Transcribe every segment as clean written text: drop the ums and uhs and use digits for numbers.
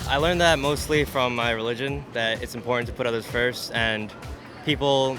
I learned that mostly from my religion, that it's important to put others first, and people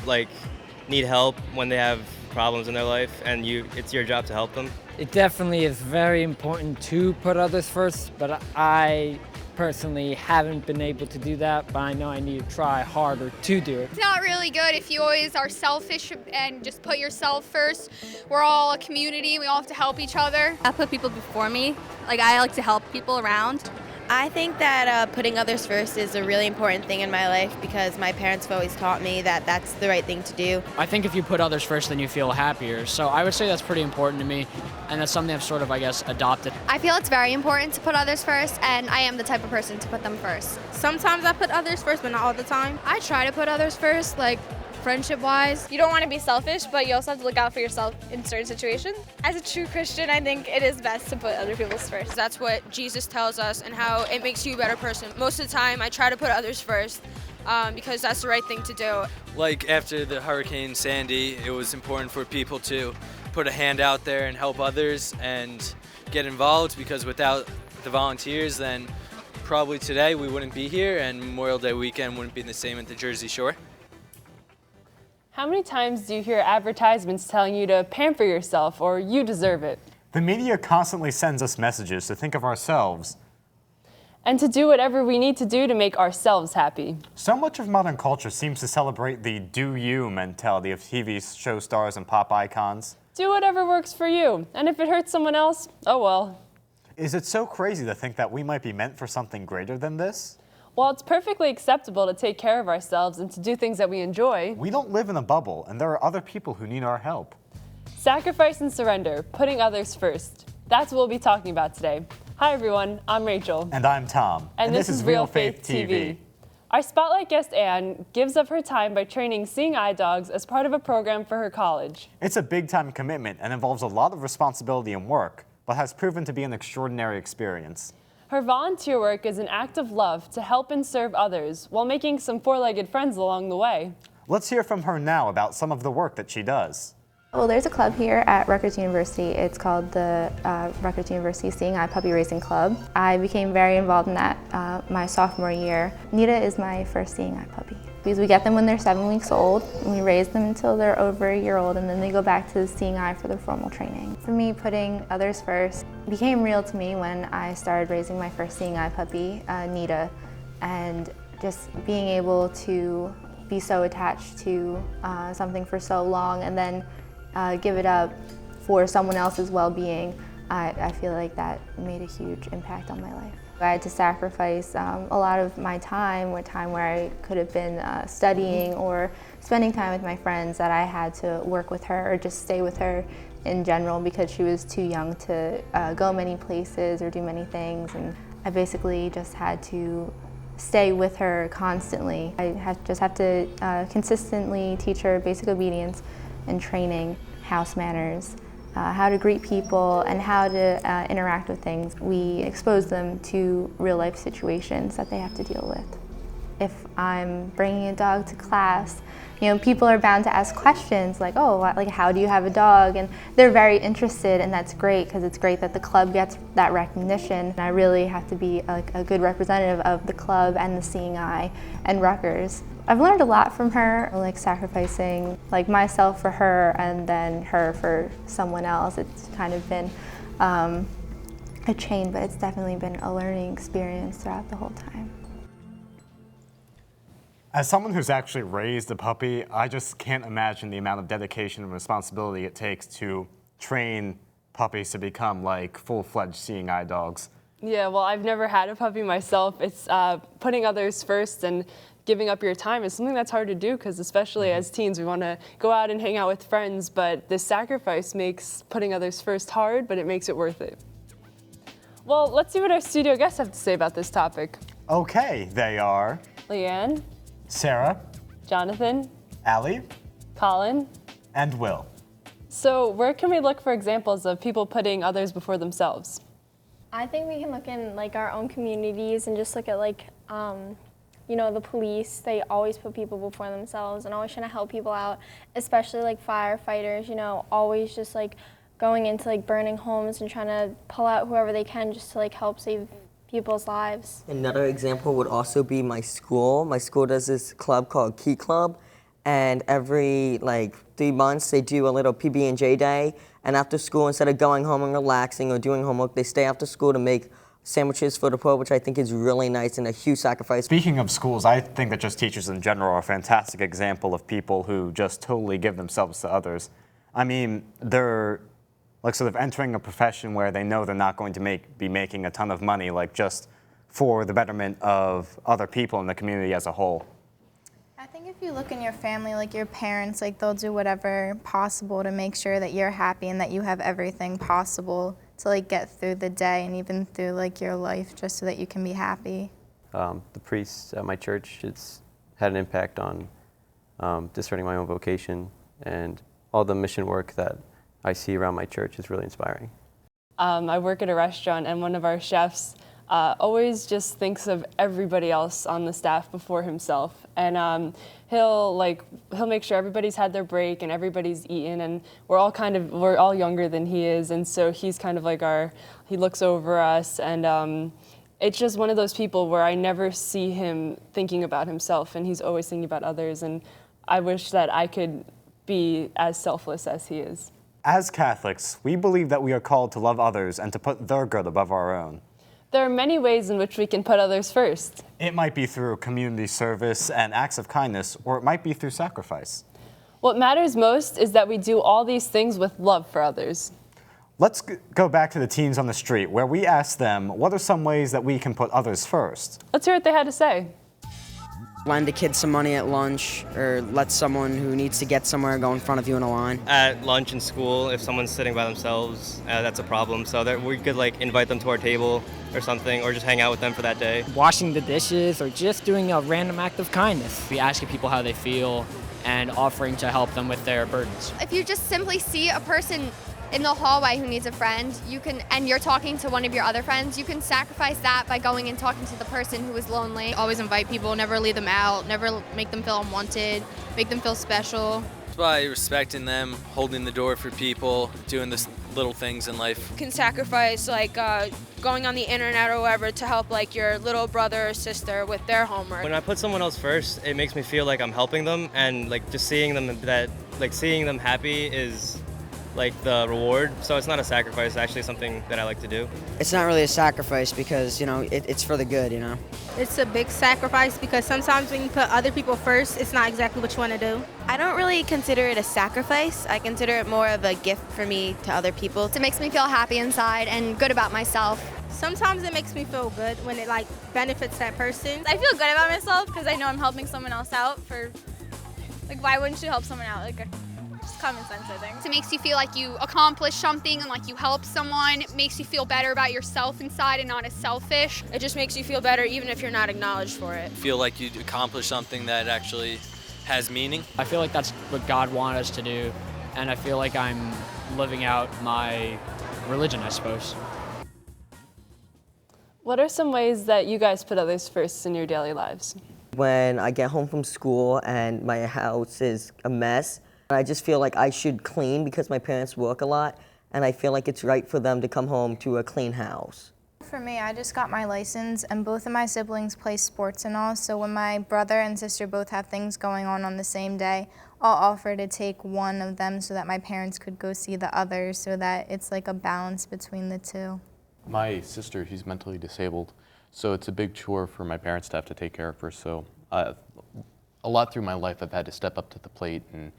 need help when they have problems in their life, and it's your job to help them. It definitely is very important to put others first, but I personally haven't been able to do that, but I know I need to try harder to do it. It's not really good if you always are selfish and just put yourself first. We're all a community, we all have to help each other. I put people before me. I like to help people around. I think that putting others first is a really important thing in my life because my parents have always taught me that that's the right thing to do. I think if you put others first, then you feel happier. So I would say that's pretty important to me, and that's something I've sort of, adopted. I feel it's very important to put others first, and I am the type of person to put them first. Sometimes I put others first, but not all the time. I try to put others first, friendship-wise. You don't want to be selfish, but you also have to look out for yourself in certain situations. As a true Christian, I think it is best to put other people's first. That's what Jesus tells us and how it makes you a better person. Most of the time, I try to put others first because that's the right thing to do. Like after the Hurricane Sandy, it was important for people to put a hand out there and help others and get involved, because without the volunteers, then probably today we wouldn't be here and Memorial Day weekend wouldn't be the same at the Jersey Shore. How many times do you hear advertisements telling you to pamper yourself or you deserve it? The media constantly sends us messages to think of ourselves and to do whatever we need to do to make ourselves happy. So much of modern culture seems to celebrate the do-you mentality of TV show stars and pop icons. Do whatever works for you, and if it hurts someone else, oh well. Is it so crazy to think that we might be meant for something greater than this? While it's perfectly acceptable to take care of ourselves and to do things that we enjoy, we don't live in a bubble, and there are other people who need our help. Sacrifice and surrender, putting others first. That's what we'll be talking about today. Hi everyone, I'm Rachel. And I'm Tom. And this is Real Faith TV. Our spotlight guest, Anne, gives up her time by training seeing eye dogs as part of a program for her college. It's a big-time commitment and involves a lot of responsibility and work, but has proven to be an extraordinary experience. Her volunteer work is an act of love to help and serve others while making some four-legged friends along the way. Let's hear from her now about some of the work that she does. Well, there's a club here at Rutgers University. It's called the Rutgers University Seeing Eye Puppy Racing Club. I became very involved in that my sophomore year. Nita is my first seeing eye puppy. Because we get them when they're 7 weeks old, and we raise them until they're over a year old, and then they go back to the seeing eye for their formal training. For me, putting others first became real to me when I started raising my first seeing eye puppy, Nita, and just being able to be so attached to something for so long and then give it up for someone else's well-being, I feel like that made a huge impact on my life. I had to sacrifice a lot of my time, where I could have been studying or spending time with my friends, that I had to work with her or just stay with her in general because she was too young to go many places or do many things, and I basically just had to stay with her constantly. I just have to consistently teach her basic obedience and training, house manners, how to greet people, and how to interact with things. We expose them to real-life situations that they have to deal with. If I'm bringing a dog to class, people are bound to ask questions like, oh, like how do you have a dog? And they're very interested, and that's great because it's great that the club gets that recognition. And I really have to be a good representative of the club and the Seeing Eye and Rutgers. I've learned a lot from her, like sacrificing myself for her and then her for someone else. It's kind of been a chain, but it's definitely been a learning experience throughout the whole time. As someone who's actually raised a puppy, I just can't imagine the amount of dedication and responsibility it takes to train puppies to become like full-fledged seeing eye dogs. Yeah, well, I've never had a puppy myself. It's putting others first and giving up your time is something that's hard to do because especially as teens, we want to go out and hang out with friends, but this sacrifice makes putting others first hard, but it makes it worth it. Well, let's see what our studio guests have to say about this topic. Okay, they are Leanne, Sarah, Jonathan, Allie, Colin, and Will. So where can we look for examples of people putting others before themselves? I think we can look in our own communities and just look at the police. They always put people before themselves and always trying to help people out, especially firefighters, always just going into burning homes and trying to pull out whoever they can just to help save people's lives. Another example would also be my school. My school does this club called Key Club, and every 3 months they do a little PB&J day, and after school, instead of going home and relaxing or doing homework, they stay after school to make sandwiches for the poor, which I think is really nice and a huge sacrifice. Speaking of schools, I think that just teachers in general are a fantastic example of people who just totally give themselves to others. I mean, they're sort of entering a profession where they know they're not going to be making a ton of money, just for the betterment of other people in the community as a whole. I think if you look in your family, your parents, they'll do whatever possible to make sure that you're happy and that you have everything possible to get through the day and even through your life, just so that you can be happy. The priests at my church, it's had an impact on discerning my own vocation, and all the mission work that I see around my church is really inspiring. I work at a restaurant, and one of our chefs always just thinks of everybody else on the staff before himself, and he'll make sure everybody's had their break and everybody's eaten, and we're all younger than he is, and so he's kind of he looks over us, and it's just one of those people where I never see him thinking about himself, and he's always thinking about others, and I wish that I could be as selfless as he is. As Catholics, we believe that we are called to love others and to put their good above our own. There are many ways in which we can put others first. It might be through community service and acts of kindness, or it might be through sacrifice. What matters most is that we do all these things with love for others. Let's go back to the teens on the street, where we asked them, what are some ways that we can put others first? Let's hear what they had to say. Lend a kid some money at lunch, or let someone who needs to get somewhere go in front of you in a line. At lunch in school, if someone's sitting by themselves, that's a problem. So that we could invite them to our table or something, or just hang out with them for that day. Washing the dishes or just doing a random act of kindness. Be asking people how they feel and offering to help them with their burdens. If you just simply see a person in the hallway who needs a friend, and you're talking to one of your other friends, you can sacrifice that by going and talking to the person who is lonely. Always invite people, never leave them out, never make them feel unwanted, make them feel special. By respecting them, holding the door for people, doing the little things in life. You can sacrifice going on the internet or whatever to help your little brother or sister with their homework. When I put someone else first, it makes me feel like I'm helping them, and just seeing them seeing them happy is the reward. So it's not a sacrifice, it's actually something that I like to do. It's not really a sacrifice because, it's for the good, It's a big sacrifice because sometimes when you put other people first, it's not exactly what you want to do. I don't really consider it a sacrifice. I consider it more of a gift for me to other people. It makes me feel happy inside and good about myself. Sometimes it makes me feel good when it benefits that person. I feel good about myself because I know I'm helping someone else out for, why wouldn't you help someone out? Just common sense, I think. It makes you feel like you accomplished something and you help someone. It makes you feel better about yourself inside and not as selfish. It just makes you feel better even if you're not acknowledged for it. Feel like you accomplished something that actually has meaning. I feel like that's what God wanted us to do, and I feel like I'm living out my religion, I suppose. What are some ways that you guys put others first in your daily lives? When I get home from school and my house is a mess, I just feel like I should clean because my parents work a lot, and I feel like it's right for them to come home to a clean house. For me, I just got my license, and both of my siblings play sports and all, so when my brother and sister both have things going on the same day, I'll offer to take one of them so that my parents could go see the other, so that it's a balance between the two. My sister, she's mentally disabled, so it's a big chore for my parents to have to take care of her, so a lot through my life I've had to step up to the plate, and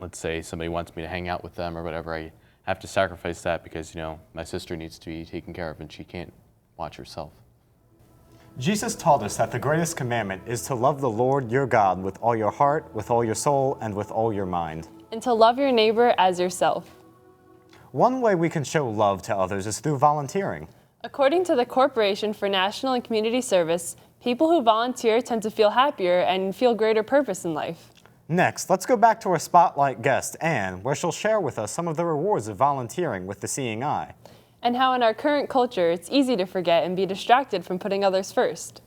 let's say somebody wants me to hang out with them or whatever, I have to sacrifice that because, my sister needs to be taken care of and she can't watch herself. Jesus taught us that the greatest commandment is to love the Lord your God with all your heart, with all your soul, and with all your mind. And to love your neighbor as yourself. One way we can show love to others is through volunteering. According to the Corporation for National and Community Service, people who volunteer tend to feel happier and feel greater purpose in life. Next, let's go back to our spotlight guest, Anne, where she'll share with us some of the rewards of volunteering with the Seeing Eye. And how in our current culture, it's easy to forget and be distracted from putting others first.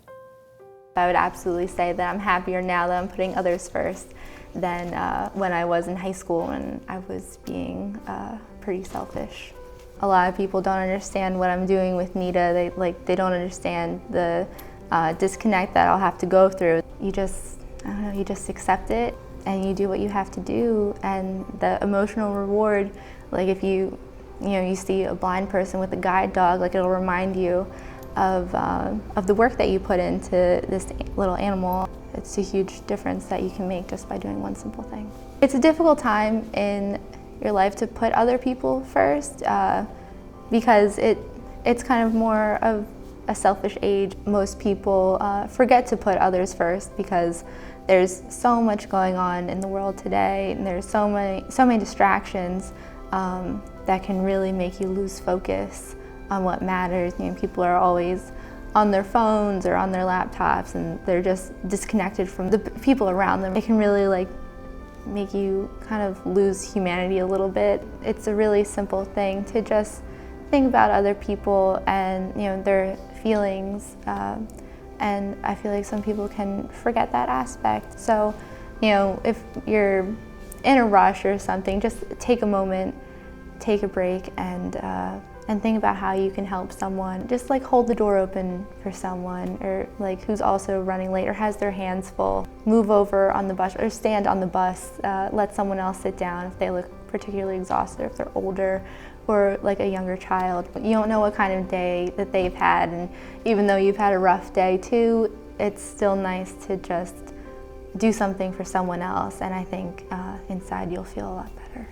I would absolutely say that I'm happier now that I'm putting others first than when I was in high school and I was being pretty selfish. A lot of people don't understand what I'm doing with Nita. They don't understand the disconnect that I'll have to go through. You just, I don't know, you just accept it and you do what you have to do, and the emotional reward, like if you see a blind person with a guide dog, like it'll remind you of the work that you put into this little animal. It's a huge difference that you can make just by doing one simple thing. It's a difficult time in your life to put other people first because it's kind of more of a selfish age. Most people forget to put others first because there's so much going on in the world today, and there's so many distractions that can really make you lose focus on what matters. People are always on their phones or on their laptops, and they're just disconnected from the people around them. It can really make you kind of lose humanity a little bit. It's a really simple thing to just think about other people and their feelings, and I feel like some people can forget that aspect. So, if you're in a rush or something, just take a moment, take a break, and think about how you can help someone. Just hold the door open for someone, or who's also running late or has their hands full. Move over on the bus or stand on the bus. Let someone else sit down if they look particularly exhausted, if they're older, or a younger child. You don't know what kind of day that they've had, and even though you've had a rough day too, it's still nice to just do something for someone else, and I think inside you'll feel a lot better.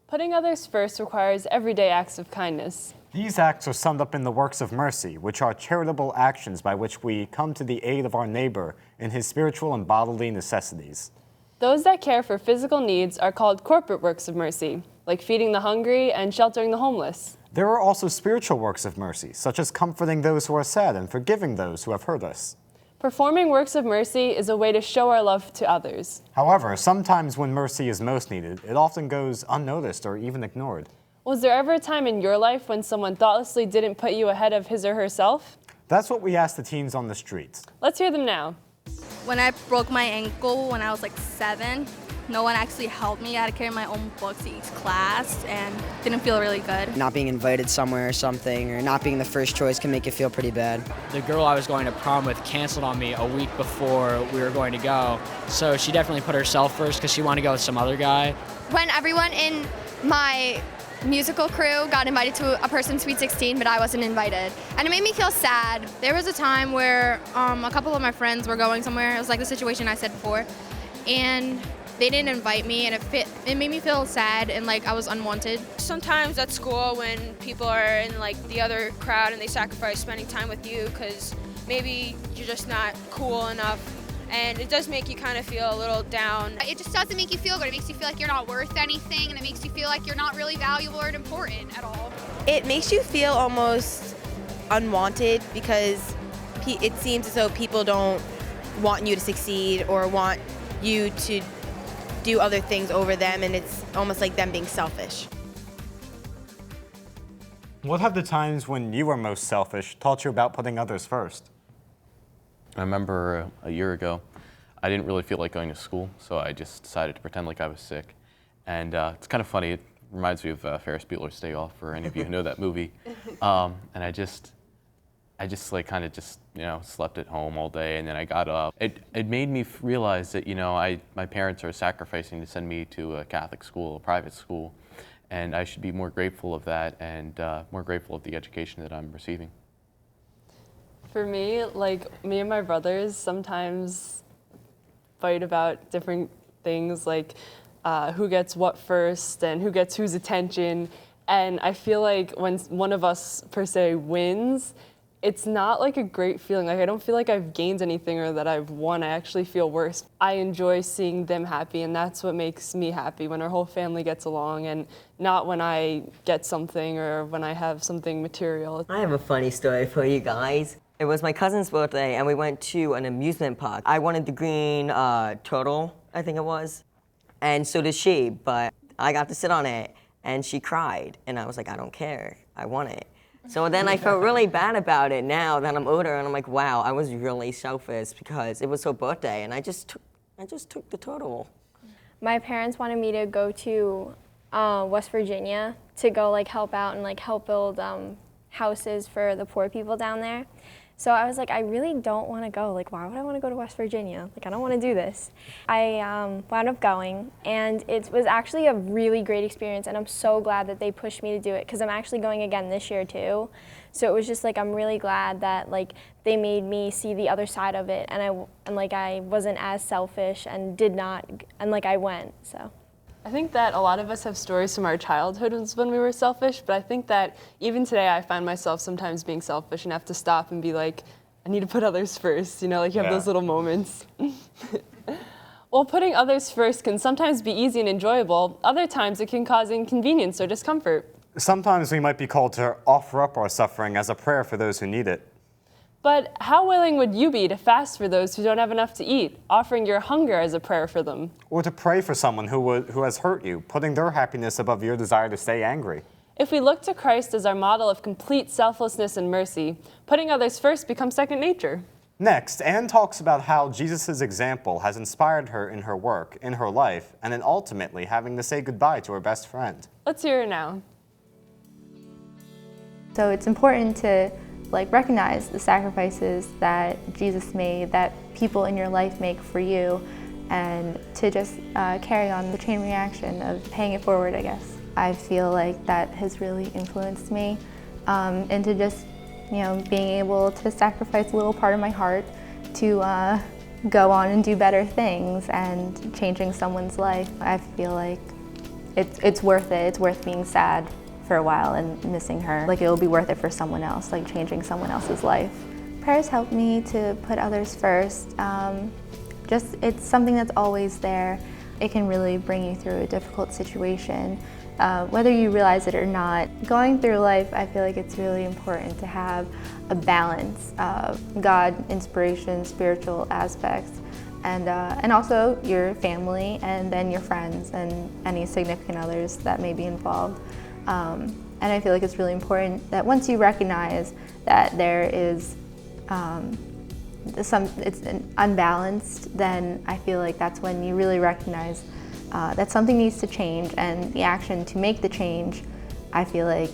Putting others first requires everyday acts of kindness. These acts are summed up in the works of mercy, which are charitable actions by which we come to the aid of our neighbor in his spiritual and bodily necessities. Those that care for physical needs are called corporate works of mercy, like feeding the hungry and sheltering the homeless. There are also spiritual works of mercy, such as comforting those who are sad and forgiving those who have hurt us. Performing works of mercy is a way to show our love to others. However, sometimes when mercy is most needed, it often goes unnoticed or even ignored. Was there ever a time in your life when someone thoughtlessly didn't put you ahead of his or herself? That's what we asked the teens on the streets. Let's hear them now. When I broke my ankle when I was 7, no one actually helped me. I had to carry my own books to each class and didn't feel really good. Not being invited somewhere or something, or not being the first choice can make you feel pretty bad. The girl I was going to prom with canceled on me a week before we were going to go, so she definitely put herself first because she wanted to go with some other guy. When everyone in my musical crew got invited to a person's Sweet 16, but I wasn't invited, and it made me feel sad. There was a time where a couple of my friends were going somewhere. It was like the situation I said before, and they didn't invite me, and it made me feel sad and like I was unwanted. Sometimes at school when people are in the other crowd and they sacrifice spending time with you because maybe you're just not cool enough, and it does make you kind of feel a little down. It just doesn't make you feel good. It makes you feel like you're not worth anything, and it makes you feel like you're not really valuable or important at all. It makes you feel almost unwanted because it seems as though people don't want you to succeed or want you to do other things over them, and it's almost like them being selfish. What have the times when you were most selfish taught you about putting others first? I remember a year ago, I didn't really feel like going to school, so I just decided to pretend like I was sick. And it's kind of funny, it reminds me of Ferris Bueller's Day Off, for any of you who know that movie. And I just kind of slept at home all day, and then I got up. It made me realize that, my parents are sacrificing to send me to a Catholic school, a private school, and I should be more grateful of that and more grateful of the education that I'm receiving. For me, me and my brothers sometimes fight about different things, like who gets what first and who gets whose attention. And I feel like when one of us, per se, wins, it's not a great feeling. I don't feel like I've gained anything or that I've won. I actually feel worse. I enjoy seeing them happy, and that's what makes me happy, when our whole family gets along, and not when I get something or when I have something material. I have a funny story for you guys. It was my cousin's birthday, and we went to an amusement park. I wanted the green turtle, I think it was, and so did she, but I got to sit on it, and she cried, and I was like, I don't care, I want it. So then I felt really bad about it now that I'm older, and I'm like, wow, I was really selfish because it was her birthday, and I just took the turtle. My parents wanted me to go to West Virginia to go like help out and like help build houses for the poor people down there. So I was like, I really don't want to go. Like, why would I want to go to West Virginia? Like, I don't want to do this. I wound up going, and it was actually a really great experience, and I'm so glad that they pushed me to do it, because I'm actually going again this year too. So it was just like, I'm really glad that like they made me see the other side of it, and I wasn't as selfish and I went, so. I think that a lot of us have stories from our childhoods when we were selfish, but I think that even today I find myself sometimes being selfish and have to stop and be like, I need to put others first, you know, like you have those little moments. While putting others first can sometimes be easy and enjoyable, other times it can cause inconvenience or discomfort. Sometimes we might be called to offer up our suffering as a prayer for those who need it. But how willing would you be to fast for those who don't have enough to eat, offering your hunger as a prayer for them? Or to pray for someone who has hurt you, putting their happiness above your desire to stay angry. If we look to Christ as our model of complete selflessness and mercy, putting others first becomes second nature. Next, Anne talks about how Jesus' example has inspired her in her work, in her life, and then ultimately having to say goodbye to her best friend. Let's hear her now. So it's important to recognize the sacrifices that Jesus made, that people in your life make for you, and to just carry on the chain reaction of paying it forward, I guess. I feel like that has really influenced me into just, being able to sacrifice a little part of my heart to go on and do better things and changing someone's life. I feel like it's worth it. It's worth being sad for a while and missing her. Like, it'll be worth it for someone else, like changing someone else's life. Prayers help me to put others first. It's something that's always there. It can really bring you through a difficult situation, whether you realize it or not. Going through life, I feel like it's really important to have a balance of God, inspiration, spiritual aspects, and also your family, and then your friends and any significant others that may be involved. And I feel like it's really important that once you recognize that there is it's unbalanced, then I feel like that's when you really recognize that something needs to change, and the action to make the change, I feel like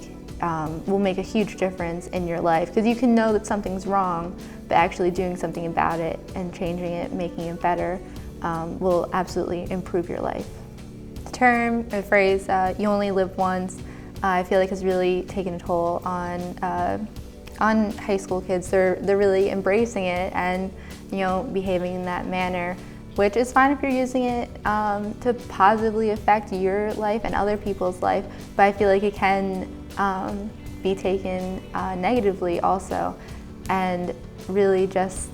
will make a huge difference in your life, because you can know that something's wrong, but actually doing something about it and changing it, making it better, will absolutely improve your life. The phrase, you only live once, I feel like has really taken a toll on high school kids. They're really embracing it and behaving in that manner, which is fine if you're using it to positively affect your life and other people's life, but I feel like it can be taken negatively also, and really just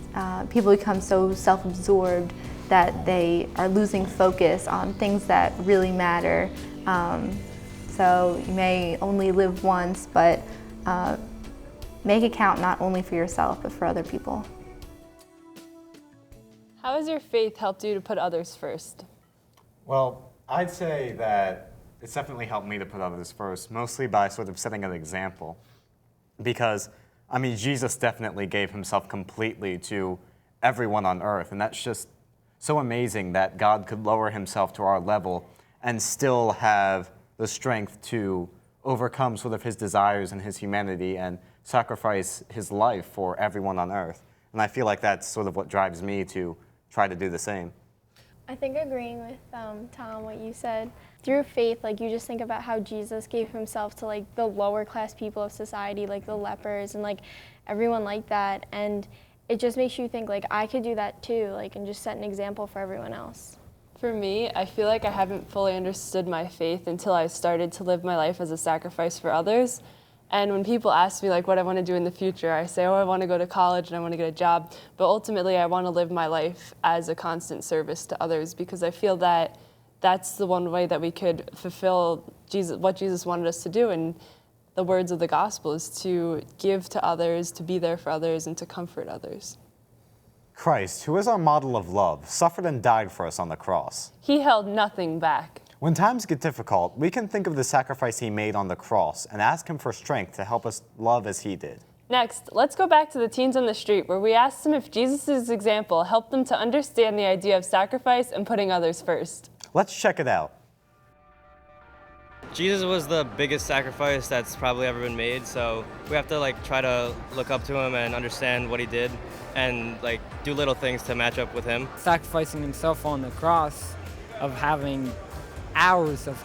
people become so self-absorbed that they are losing focus on things that really matter. So you may only live once, but make it count not only for yourself, but for other people. How has your faith helped you to put others first? Well, I'd say that it's definitely helped me to put others first, mostly by sort of setting an example. Because, Jesus definitely gave himself completely to everyone on earth, and that's just so amazing that God could lower himself to our level and still have the strength to overcome sort of his desires and his humanity and sacrifice his life for everyone on earth. And I feel like that's sort of what drives me to try to do the same. I think agreeing with Tom, what you said, through faith, you just think about how Jesus gave himself to the lower class people of society, like the lepers and everyone like that, and it just makes you think I could do that too, and just set an example for everyone else. For me, I feel like I haven't fully understood my faith until I started to live my life as a sacrifice for others. And when people ask me what I want to do in the future, I say, I want to go to college and I want to get a job. But ultimately, I want to live my life as a constant service to others, because I feel that that's the one way that we could fulfill what Jesus wanted us to do. And the words of the gospel is to give to others, to be there for others, and to comfort others. Christ, who is our model of love, suffered and died for us on the cross. He held nothing back. When times get difficult, we can think of the sacrifice he made on the cross and ask him for strength to help us love as he did. Next, let's go back to the teens on the street, where we asked them if Jesus' example helped them to understand the idea of sacrifice and putting others first. Let's check it out. Jesus was the biggest sacrifice that's probably ever been made, so we have to like try to look up to him and understand what he did and like do little things to match up with him. Sacrificing himself on the cross, of having hours of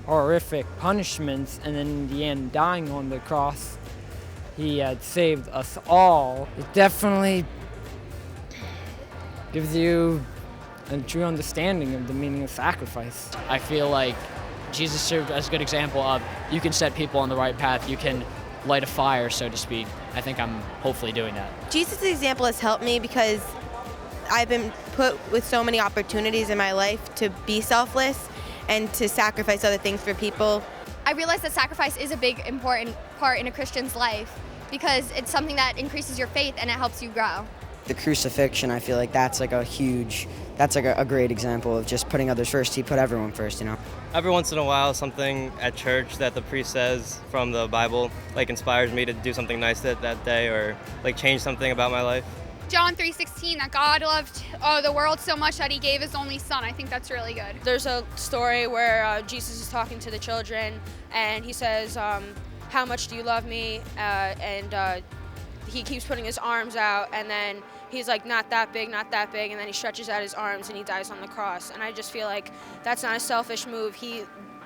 horrific punishments, and then in the end dying on the cross, he had saved us all. It definitely gives you a true understanding of the meaning of sacrifice. I feel like Jesus served as a good example of you can set people on the right path, you can light a fire, so to speak. I think I'm hopefully doing that. Jesus' example has helped me because I've been put with so many opportunities in my life to be selfless and to sacrifice other things for people. I realized that sacrifice is a big, important part in a Christian's life because it's something that increases your faith and it helps you grow. The crucifixion, I feel like that's like a great example of just putting others first. He put everyone first, you know. Every once in a while, something at church that the priest says from the Bible like inspires me to do something nice that day or like change something about my life. John 3:16, that God loved the world so much that he gave his only son. I think that's really good. There's a story where Jesus is talking to the children, and he says, how much do you love me? And he keeps putting his arms out, and then he's like, not that big, not that big, and then he stretches out his arms and he dies on the cross. And I just feel like that's not a selfish move. He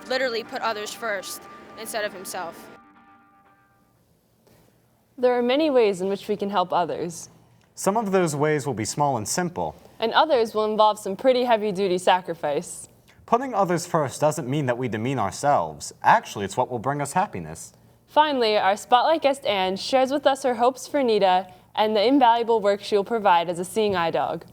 literally put others first instead of himself. There are many ways in which we can help others. Some of those ways will be small and simple. And others will involve some pretty heavy-duty sacrifice. Putting others first doesn't mean that we demean ourselves. Actually, it's what will bring us happiness. Finally, our spotlight guest Anne shares with us her hopes for Nita and the invaluable work she will provide as a seeing eye dog.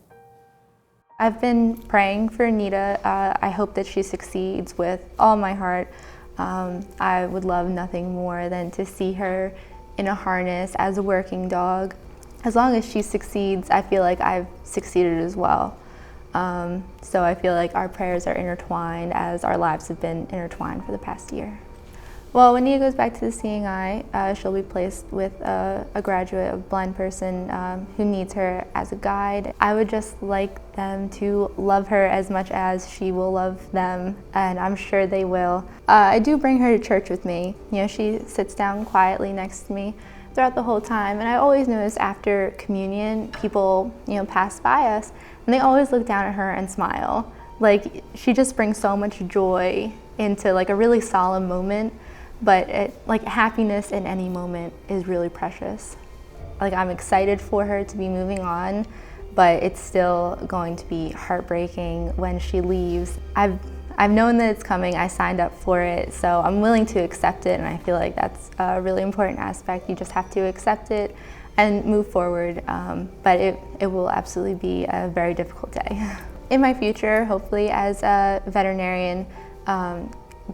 I've been praying for Nita. I hope that she succeeds with all my heart. I would love nothing more than to see her in a harness as a working dog. As long as she succeeds, I feel like I've succeeded as well. So I feel like our prayers are intertwined as our lives have been intertwined for the past year. Well, when Nita goes back to the seeing eye, she'll be placed with a graduate, a blind person who needs her as a guide. I would just like them to love her as much as she will love them, and I'm sure they will. I do bring her to church with me. You know, she sits down quietly next to me throughout the whole time, and I always notice after communion, people, you know, pass by us, and they always look down at her and smile. Like, she just brings so much joy into like a really solemn moment. But like happiness in any moment is really precious. Like, I'm excited for her to be moving on, but it's still going to be heartbreaking when she leaves. I've known that it's coming. I signed up for it, so I'm willing to accept it, and I feel like that's a really important aspect. You just have to accept it and move forward, but it will absolutely be a very difficult day. In my future, hopefully as a veterinarian,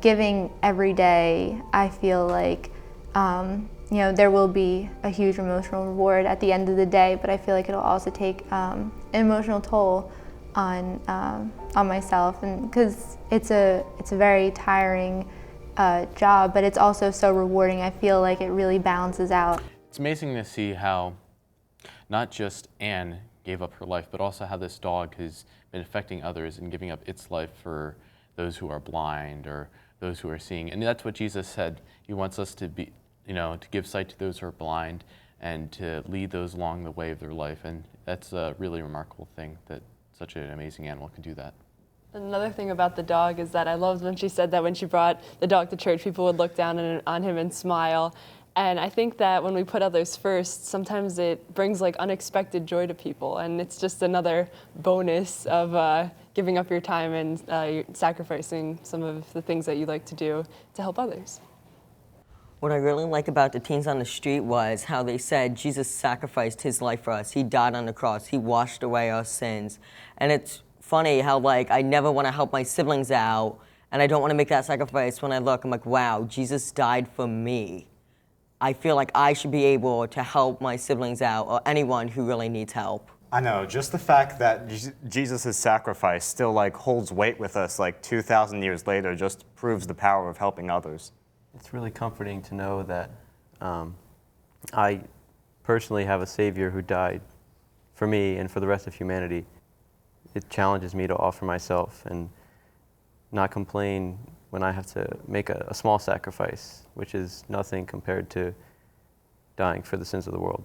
giving every day, I feel like, you know, there will be a huge emotional reward at the end of the day, but I feel like it'll also take an emotional toll on myself, and because it's a very tiring job, but it's also so rewarding. I feel like it really balances out. It's amazing to see how not just Anne gave up her life, but also how this dog has been affecting others and giving up its life for those who are blind or those who are seeing. And that's what Jesus said. He wants us to be, you know, to give sight to those who are blind and to lead those along the way of their life. And that's a really remarkable thing that such an amazing animal can do that. Another thing about the dog is that I loved when she said that when she brought the dog to church, people would look down on him and smile. And I think that when we put others first, sometimes it brings like unexpected joy to people, and it's just another bonus of giving up your time and sacrificing some of the things that you like to do to help others. What I really like about the teens on the street was how they said Jesus sacrificed his life for us. He died on the cross. He washed away our sins. And it's funny how, like, I never want to help my siblings out, and I don't want to make that sacrifice. When I look, I'm like, wow, Jesus died for me. I feel like I should be able to help my siblings out or anyone who really needs help. I know, just the fact that Jesus' sacrifice still like holds weight with us like 2,000 years later just proves the power of helping others. It's really comforting to know that I personally have a Savior who died for me and for the rest of humanity. It challenges me to offer myself and not complain when I have to make a small sacrifice, which is nothing compared to dying for the sins of the world.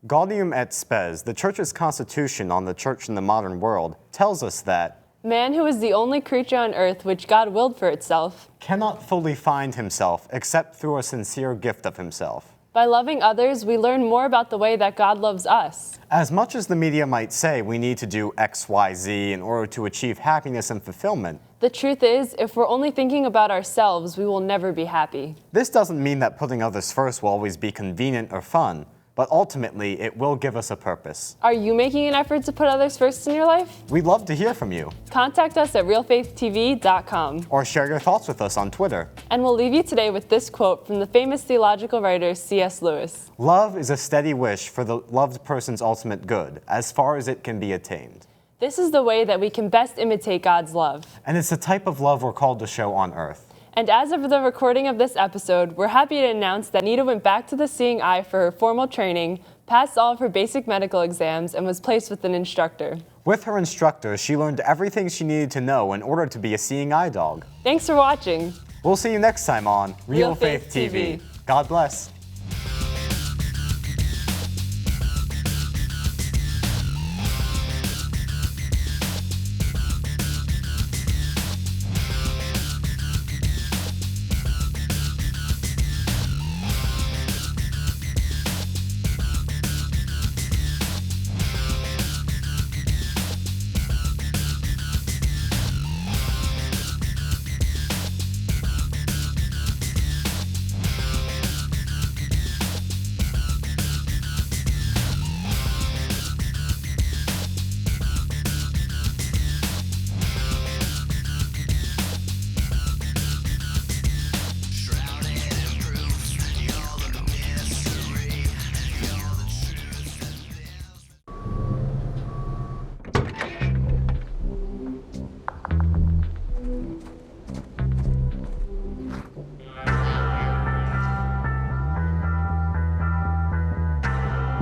Gaudium et Spes, the Church's constitution on the Church in the modern world, tells us that man, who is the only creature on earth which God willed for itself, cannot fully find himself except through a sincere gift of himself. By loving others, we learn more about the way that God loves us. As much as the media might say we need to do X, Y, Z in order to achieve happiness and fulfillment, the truth is, if we're only thinking about ourselves, we will never be happy. This doesn't mean that putting others first will always be convenient or fun, but ultimately it will give us a purpose. Are you making an effort to put others first in your life? We'd love to hear from you. Contact us at realfaithtv.com. Or share your thoughts with us on Twitter. And we'll leave you today with this quote from the famous theological writer C.S. Lewis. Love is a steady wish for the loved person's ultimate good, as far as it can be attained. This is the way that we can best imitate God's love. And it's the type of love we're called to show on earth. And as of the recording of this episode, we're happy to announce that Nita went back to the Seeing Eye for her formal training, passed all of her basic medical exams, and was placed with an instructor. With her instructor, she learned everything she needed to know in order to be a Seeing Eye dog. Thanks for watching. We'll see you next time on Real Faith TV. God bless.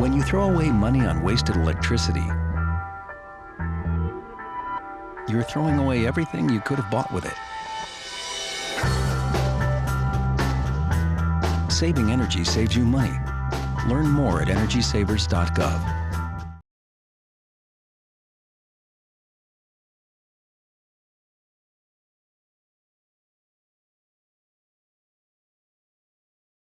When you throw away money on wasted electricity, you're throwing away everything you could have bought with it. Saving energy saves you money. Learn more at energysavers.gov.